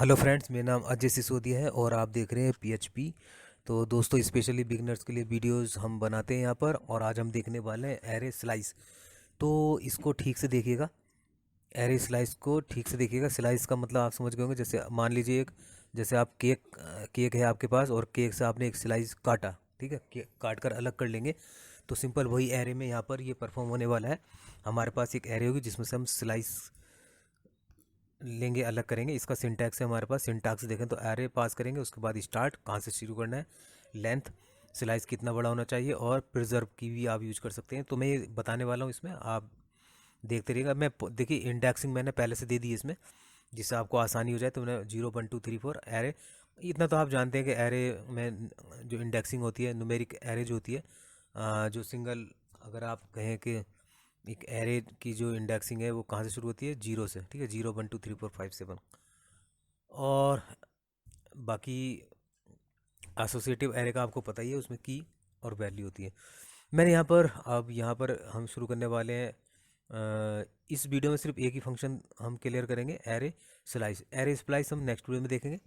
Hello friends, मेरा नाम अजय सिसोदिया है और आप देख रहे हैं पीएचपी। तो दोस्तों, स्पेशली बिगनर्स के लिए वीडियोस हम बनाते हैं यहाँ पर, और आज हम देखने वाले हैं एरे स्लाइस। तो इसको ठीक से देखिएगा। एरे स्लाइस को ठीक से देखिएगा। स्लाइस का मतलब आप समझ गए होंगे। जैसे मान लीजिए जैसे आप केक है आपके पास, और केक से आपने एक स्लाइस काटा, ठीक है, केक काट कर अलग कर लेंगे। तो सिंपल वही एरे में यहाँ पर ये परफॉर्म होने वाला है। हमारे पास एक एरे होगी जिसमें से हम स्लाइस लेंगे, अलग करेंगे। इसका सिंटैक्स है हमारे पास। सिंटैक्स देखें तो एरे पास करेंगे, उसके बाद स्टार्ट कहाँ से शुरू करना है, लेंथ, स्लाइस कितना बड़ा होना चाहिए, और प्रिजर्व की भी आप यूज कर सकते हैं। तो मैं ये बताने वाला हूँ इसमें, आप देखते रहिएगा। देखिए इंडेक्सिंग मैंने पहले से दे दी है इसमें, जिससे आपको आसानी हो जाए। तो मैंने 0 1 2 3 4 एरे, इतना तो आप जानते हैं कि एरे में जो इंडेक्सिंग होती है, न्यूमेरिक एरे जो होती है, जो सिंगल, अगर आप कहें कि एक एरे की जो इंडेक्सिंग है वो कहाँ से शुरू होती है, 0 से, ठीक है, 0 1 2 3 4 5 7। और बाकी एसोसिएटिव एरे का आपको पता ही है, उसमें की और वैल्यू होती है। मैंने यहाँ पर हम शुरू करने वाले हैं। इस वीडियो में सिर्फ एक ही फंक्शन हम क्लियर करेंगे, एरे स्लाइस। एरे स्प्लाइस हम नेक्स्ट वीडियो में देखेंगे।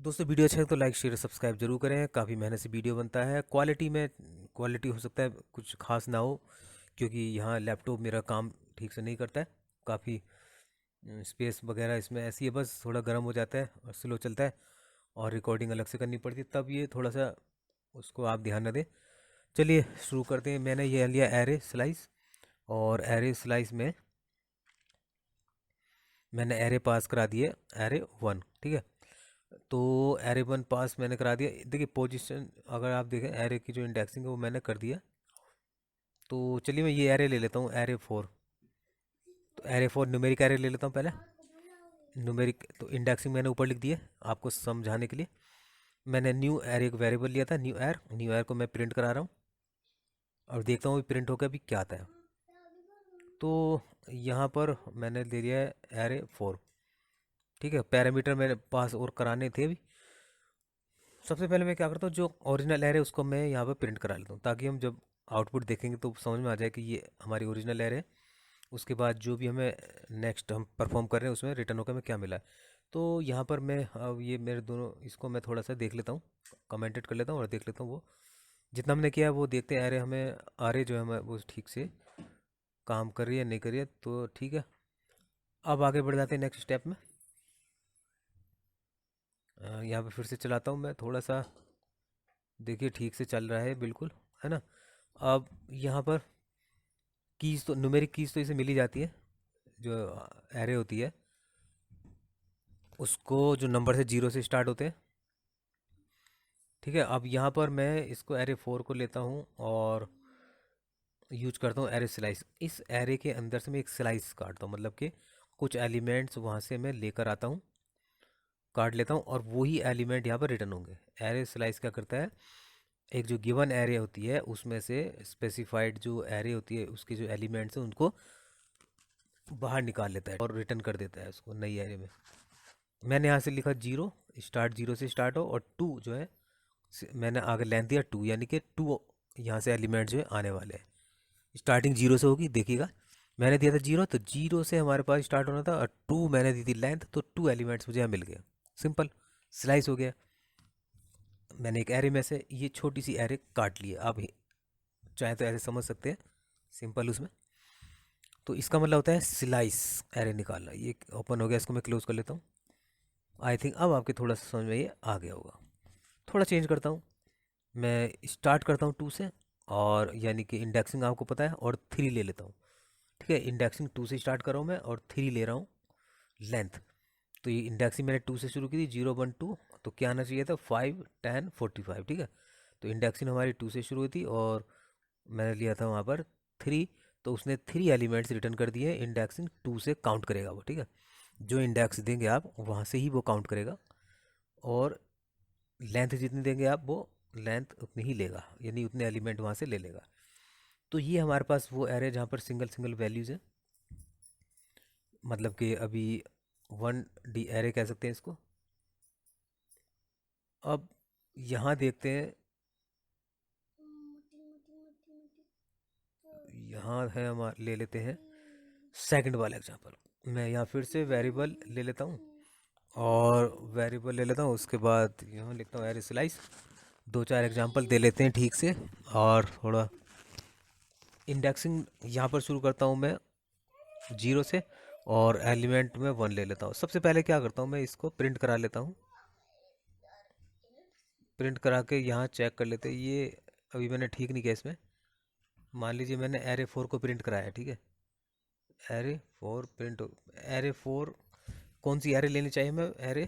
दोस्तों, वीडियो अच्छा है तो लाइक शेयर सब्सक्राइब जरूर करें। काफ़ी मेहनत से वीडियो बनता है। क्वालिटी हो सकता है कुछ खास ना हो, क्योंकि यहाँ लैपटॉप मेरा काम ठीक से नहीं करता है। काफ़ी स्पेस वगैरह इसमें ऐसी है, बस थोड़ा गर्म हो जाता है और स्लो चलता है, और रिकॉर्डिंग अलग से करनी पड़ती है, तब ये थोड़ा सा उसको आप ध्यान न दें। चलिए शुरू करते हैं। मैंने ये लिया एरे स्लाइस, और एरे स्लाइस में मैंने एरे पास करा दिए, एरे 1, ठीक है। तो एरे 1 पास मैंने करा दिया। देखिए पोजीशन, अगर आप देखें एरे की जो इंडेक्सिंग है वो मैंने कर दिया। तो चलिए मैं ये एरे ले लेता हूँ, एरे 4। तो एरे 4 न्यूमेरिक एरे ले लेता हूँ पहले। न्यूमेरिक तो इंडेक्सिंग मैंने ऊपर लिख दी है आपको समझाने के लिए। मैंने न्यू एरे एक वेरिएबल लिया था, न्यू एर को मैं प्रिंट करा रहा हूँ, और देखता हूँ प्रिंट होकर अभी क्या आता है। तो यहाँ पर मैंने दे दिया है एरे 4, ठीक है। पैरामीटर मेरे पास और कराने थे अभी। सबसे पहले मैं क्या करता हूँ, जो ओरिजिनल एरे उसको मैं यहाँ पर प्रिंट करा लेता हूँ, ताकि हम जब आउटपुट देखेंगे तो समझ में आ जाए कि ये हमारी ओरिजिनल एरे है। उसके बाद जो भी हमें नेक्स्ट हम परफॉर्म कर रहे हैं उसमें रिटर्न होकर हमें क्या मिला है। तो यहाँ पर मैं अब ये मेरे दोनों, इसको मैं थोड़ा सा देख लेता हूँ, कमेंटेड कर लेता हूँ और देख लेता हूँ वो जितना हमने किया है वो देखते हैं। अरे हमें आरे जो है हमें वो ठीक से काम कर रही है नहीं कर रही है, तो ठीक है। अब आगे बढ़ जाते हैं नेक्स्ट स्टेप में। यहाँ पे फिर से चलाता हूँ मैं थोड़ा सा, देखिए ठीक से चल रहा है बिल्कुल, है ना। अब यहाँ पर कीज़ तो, न्यूमेरिक कीज़ तो इसे मिल ही जाती है। जो एरे होती है उसको, जो नंबर से 0 से स्टार्ट होते हैं, ठीक है। अब यहाँ पर मैं इसको एरे 4 को लेता हूँ और यूज करता हूँ एरे स्लाइस। इस एरे के अंदर से मैं एक स्लाइस काटता हूँ, मतलब कि कुछ एलिमेंट्स वहाँ से मैं लेकर आता हूँ, काट लेता हूँ, और वही एलिमेंट यहाँ पर रिटर्न होंगे। एरे स्लाइस क्या करता है, एक जो गिवन एरे होती है उसमें से स्पेसिफाइड जो एरे होती है उसके जो एलिमेंट्स हैं उनको बाहर निकाल लेता है और रिटर्न कर देता है उसको नई एरे में। मैंने यहाँ से लिखा 0, स्टार्ट 0 से स्टार्ट हो, और 2 जो है मैंने आगे लेंथ दिया 2, यानी कि 2 यहाँ से एलिमेंट जो है आने वाले हैं। स्टार्टिंग 0 से होगी, देखिएगा। मैंने दिया था 0, तो 0 से हमारे पास स्टार्ट होना था, और 2 मैंने दी थी लेंथ, तो 2 एलिमेंट्स मुझे यहाँ मिल गए। सिंपल स्लाइस हो गया। मैंने एक एरे में से ये छोटी सी एरे काट ली है। आप चाहे तो ऐसे समझ सकते हैं, सिंपल उसमें। तो इसका मतलब होता है स्लाइस एरे निकालना। ये ओपन हो गया, इसको मैं क्लोज कर लेता हूँ। आई थिंक अब आपके थोड़ा सा समझ में ये आ गया होगा। थोड़ा चेंज करता हूँ, मैं स्टार्ट करता हूँ 2 से, और यानी कि इंडेक्सिंग आपको पता है, और 3 ले लेता हूँ, ठीक है। इंडेक्सिंग 2 से स्टार्ट कर रहा हूँ मैं, और 3 ले रहा हूँ लेंथ। तो ये इंडेक्सिंग मैंने 2 से शुरू की थी, 0 1 2, तो क्या आना चाहिए था, 5 10 45, ठीक है। तो इंडेक्सिंग हमारी 2 से शुरू हुई थी, और मैंने लिया था वहाँ पर 3, तो उसने 3 एलिमेंट्स रिटर्न कर दिए। इंडेक्सिंग 2 से काउंट करेगा वो, ठीक है। जो इंडेक्स देंगे आप वहाँ से ही वो काउंट करेगा, और लेंथ जितनी देंगे आप वो लेंथ उतनी ही लेगा, यानी उतने एलिमेंट वहाँ से ले लेगा। तो ये हमारे पास वो एरे जहाँ पर सिंगल सिंगल वैल्यूज़ है, मतलब कि अभी 1D एरे कह सकते हैं इसको। अब यहाँ देखते हैं, यहाँ है ले लेते हैं सेकंड वाला एग्जांपल। मैं यहाँ फिर से वेरिएबल ले लेता हूँ, और वेरिएबल ले लेता हूँ। उसके बाद यहाँ लिखता हूँ एरे स्लाइस। दो चार एग्जांपल दे लेते हैं ठीक से, और थोड़ा इंडेक्सिंग यहाँ पर शुरू करता हूँ मैं 0 से, और एलिमेंट में 1 ले लेता हूँ। सबसे पहले क्या करता हूँ, मैं इसको प्रिंट करा लेता हूँ। प्रिंट करा के यहाँ चेक कर लेते हैं। ये अभी मैंने ठीक नहीं किया इसमें। मान लीजिए मैंने एरे 4 को प्रिंट कराया, ठीक है। एरे 4 प्रिंट, एरे 4 कौन सी एरे लेनी चाहिए मैं? एरे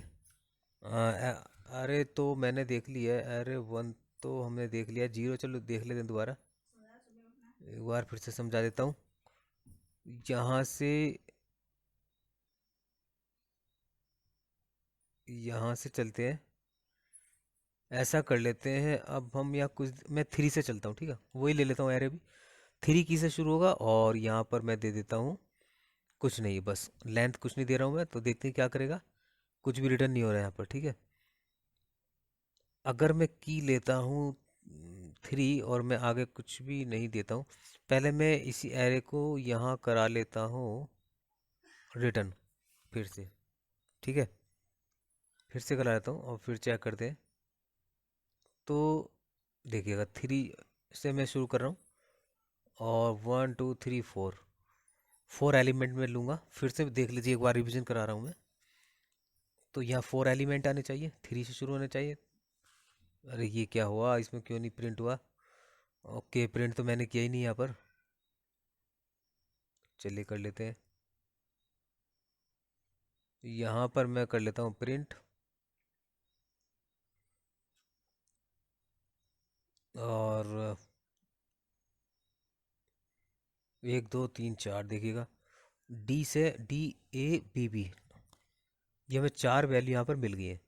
अरे तो मैंने देख लिया है, एरे 1 तो हमने देख लिया। 0 चलो देख लेते हैं दोबारा, एक बार फिर से समझा देता हूँ। यहाँ से यहाँ से चलते हैं, ऐसा कर लेते हैं। अब हम यहाँ कुछ, मैं 3 से चलता हूँ, ठीक है। वही ले लेता हूँ एरे भी। 3 की से शुरू होगा, और यहाँ पर मैं दे देता हूँ कुछ नहीं, बस लेंथ कुछ नहीं दे रहा हूँ मैं। तो देखते हैं क्या करेगा। कुछ भी रिटर्न नहीं हो रहा है यहाँ पर, ठीक है। अगर मैं की लेता हूँ 3 और मैं आगे कुछ भी नहीं देता हूँ, पहले मैं इसी एरे को यहाँ करा लेता हूँ रिटर्न फिर से, ठीक है। फिर से करा लेता हूँ और फिर चेक करते हैं। तो देखिएगा 3 से मैं शुरू कर रहा हूँ, और 1 2 3 4 4 एलिमेंट में लूँगा। फिर से देख लीजिए, एक बार रिवीजन करा रहा हूँ मैं। तो यहाँ 4 एलिमेंट आने चाहिए, 3 से शुरू होने चाहिए। अरे ये क्या हुआ, इसमें क्यों नहीं प्रिंट हुआ? ओके, प्रिंट तो मैंने किया ही नहीं यहाँ पर। चलिए कर लेते हैं। यहाँ पर मैं कर लेता हूँ प्रिंट, और 1 2 3 4 देखिएगा। डी से DABB, ये हमें 4 वैल्यू यहाँ पर मिल गई है।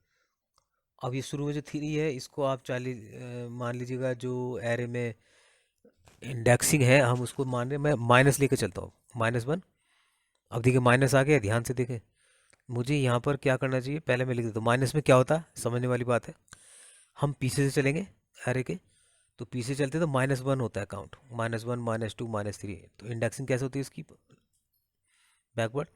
अब ये शुरू में जो 3 है, इसको आप 40 मान लीजिएगा। जो एरे में इंडेक्सिंग है, हम उसको मान रहे, मैं माइनस लेके चलता हूँ, -1। अब देखिए माइनस आ गया, ध्यान से देखें। मुझे यहाँ पर क्या करना चाहिए, पहले मैं लिख देता हूँ माइनस में क्या होता है, समझने वाली बात है। हम पीछे से चलेंगे एरे के, तो पीछे चलते तो -1 होता है काउंट। -1 -2 -3। तो इंडेक्सिंग कैसे होती है इसकी? बैकवर्ड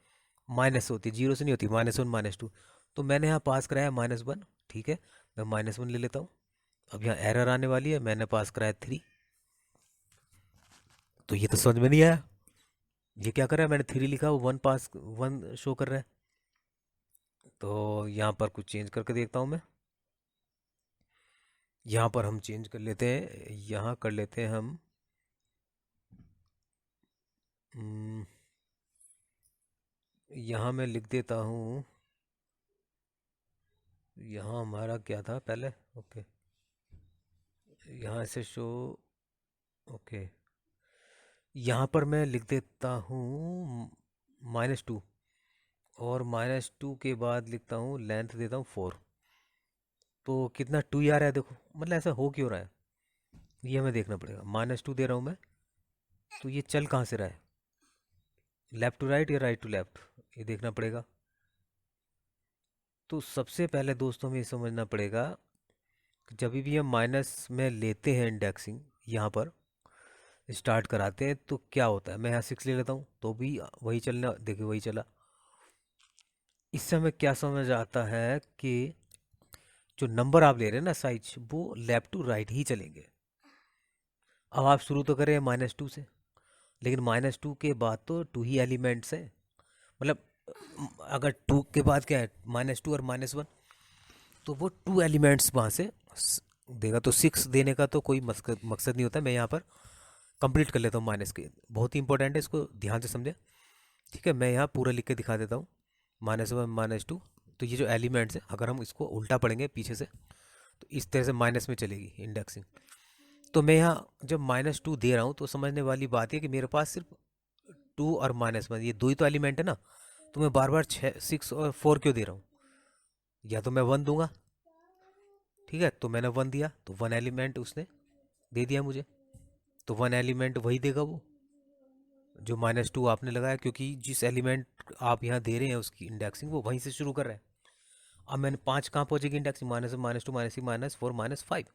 माइनस से होती है, 0 से नहीं होती। -1 -2। तो मैंने यहाँ पास कराया -1, ठीक है। मैं -1 ले लेता हूँ। अब यहाँ एरर आने वाली है, मैंने पास कराया 3। तो ये तो समझ में नहीं आया, ये क्या कर रहा है। मैंने 3 लिखा, वो 1 पास 1 शो कर रहा है। तो यहाँ पर कुछ चेंज करके देखता हूँ मैं। यहाँ पर हम चेंज कर लेते हैं, यहाँ कर लेते हैं हम यहाँ मैं लिख देता हूँ। यहाँ हमारा क्या था पहले? ओके, यहाँ से शो, ओके। यहाँ पर मैं लिख देता हूँ -2, और -2 के बाद लिखता हूँ लेंथ देता हूँ 4। तो कितना 2 ही आ रहा है, देखो। मतलब ऐसा हो क्यों रहा है, ये हमें देखना पड़ेगा। -2 दे रहा हूँ मैं, तो ये चल कहाँ से रहा है, लेफ़्ट टू राइट या राइट टू लेफ़्ट, ये देखना पड़ेगा। तो सबसे पहले दोस्तों हमें ये समझना पड़ेगा कि जब भी हम माइनस में लेते हैं इंडेक्सिंग, यहाँ पर स्टार्ट कराते हैं, तो क्या होता है। मैं यहाँ 6 ले लेता हूँ, तो भी वही चलना, देखिए वही चला। इससे हमें क्या समझ आता है कि जो नंबर आप ले रहे हैं ना साइज, वो लेफ्ट टू राइट ही चलेंगे। अब आप शुरू तो करें -2 से, लेकिन -2 के बाद तो 2 ही एलिमेंट्स हैं। मतलब अगर 2 के बाद क्या है, -2 और -1, तो वो 2 एलिमेंट्स वहाँ से देगा। तो 6 देने का तो कोई मकसद नहीं होता। मैं यहाँ पर कंप्लीट कर लेता हूँ माइनस के, बहुत ही इंपॉर्टेंट है, इसको ध्यान से समझें, ठीक है। मैं यहाँ पूरा लिख के दिखा देता हूँ, -1 -2। तो ये जो एलिमेंट्स हैं, अगर हम इसको उल्टा पढ़ेंगे पीछे से, तो इस तरह से माइनस में चलेगी इंडेक्सिंग। तो मैं यहाँ जब -2 दे रहा हूँ, तो समझने वाली बात है कि मेरे पास सिर्फ 2 और -1, ये दो ही तो एलिमेंट है ना। तो मैं बार बार 6 और 4 क्यों दे रहा हूँ? या तो मैं 1 दूंगा, ठीक है। तो मैंने 1 दिया, तो 1 एलिमेंट उसने दे दिया मुझे। तो 1 एलिमेंट वही देगा वो जो -2 आपने लगाया, क्योंकि जिस एलिमेंट आप यहाँ दे रहे हैं उसकी इंडेक्सिंग, वो वहीं से शुरू कर रहा है। अब मैंने 5 कहाँ पहुँचेगी इंडेक्सिंग? -1 -2 -3 -4 -5,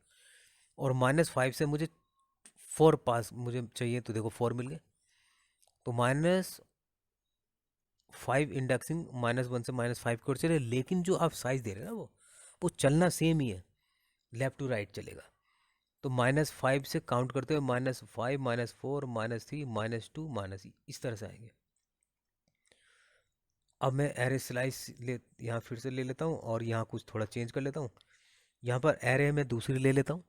और -5 से मुझे 4 पास मुझे चाहिए, तो देखो 4 मिल गए। तो 5 इंडेक्सिंग -1 से -5 की ओर चले, लेकिन जो आप साइज दे रहे हैं ना वो चलना सेम ही है, लेफ्ट टू राइट चलेगा। तो -5 से काउंट करते हुए -5, -4, -3, -2, -, इस तरह से आएंगे। अब मैं एरे स्लाइस यहाँ फिर से ले लेता हूँ और यहाँ कुछ थोड़ा चेंज कर लेता हूँ। यहाँ पर एरे मैं दूसरी ले लेता हूँ,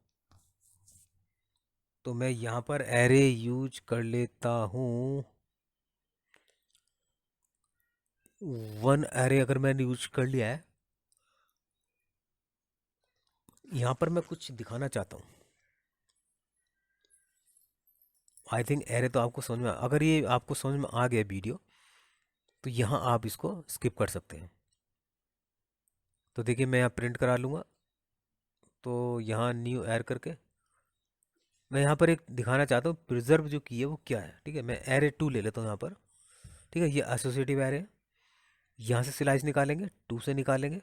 तो मैं यहाँ पर एरे यूज कर लेता हूँ 1 एरे। अगर मैंने यूज कर लिया है, यहाँ पर मैं कुछ दिखाना चाहता हूँ। आई थिंक एरे तो आपको समझ में अगर ये आपको समझ में आ गया वीडियो, तो यहाँ आप इसको स्किप कर सकते हैं। तो देखिए मैं यहाँ प्रिंट करा लूँगा, तो यहाँ न्यू एर करके मैं यहाँ पर एक दिखाना चाहता हूँ प्रिजर्व जो की है वो क्या है। ठीक है, मैं एरे 2 ले लेता हूँ यहाँ पर। ठीक है, ये एसोसिएटिव एरे है। यहाँ से स्लाइस निकालेंगे, 2 से निकालेंगे।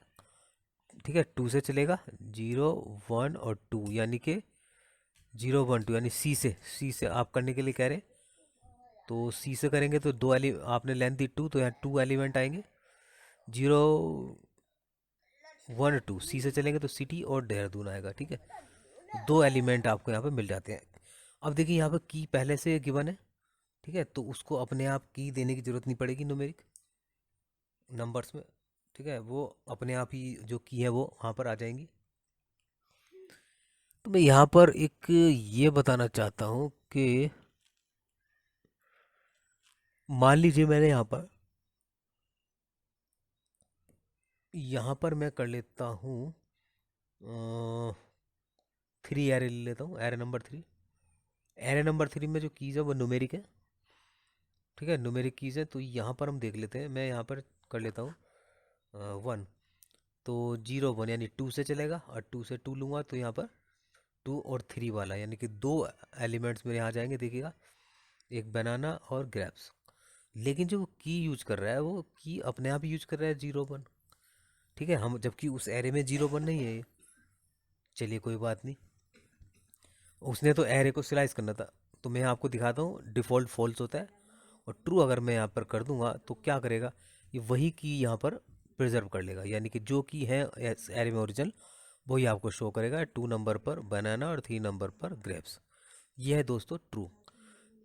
ठीक है, 2 से चलेगा 0, 1 और 2, यानी कि 0, 1, 2, यानी सी से आप करने के लिए कह रहे हैं, तो सी से करेंगे तो आपने लेंथ दी 2, तो यहाँ 2 एलिमेंट आएंगे। 0, 1, 2 सी से चलेंगे तो सिटी और देहरादून आएगा। ठीक है, 2 एलिमेंट आपको यहाँ पे मिल जाते हैं। अब देखिए यहाँ पर की पहले से गिवन है। ठीक है, तो उसको अपने आप की देने की ज़रूरत नहीं पड़ेगी न्यूमेरिक नंबर्स में। ठीक है, वो अपने आप ही जो की है वो वहाँ पर आ जाएंगी। तो मैं यहाँ पर एक ये बताना चाहता हूँ कि मान लीजिए मैंने यहाँ पर मैं कर लेता हूँ 3 एरे ले लेता हूँ, एरे नंबर 3। एरे नंबर 3 में जो कीज़ है वो न्यूमेरिक है। ठीक है, न्यूमेरिक कीज़ है, तो यहाँ पर हम देख लेते हैं। मैं यहाँ पर कर लेता हूँ 1, तो 0, 1 यानी 2 से चलेगा, और 2 से 2 लूँगा तो यहाँ पर 2 और 3 वाला, यानी कि 2 एलिमेंट्स मेरे यहाँ जाएंगे। देखिएगा, एक बनाना और ग्रेप्स। लेकिन जो की यूज कर रहा है वो की अपने आप ही यूज कर रहा है 0, 1। ठीक है, हम जबकि उस एरे में 0, 1 नहीं है ये। चलिए कोई बात नहीं, उसने तो एरे को स्लाइस करना था। तो मैं आपको दिखाता हूँ, डिफ़ॉल्ट फॉल्स होता है, और ट्रू अगर मैं यहाँ पर कर दूंगा तो क्या करेगा, ये वही की यहाँ पर प्रिजर्व कर लेगा, यानी कि जो की है एरे में ओरिजिनल वही आपको शो करेगा। 2 नंबर पर बनाना और 3 नंबर पर ग्रेप्स। ये है दोस्तों ट्रू।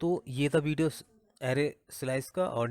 तो ये था वीडियो एरे स्लाइस का। और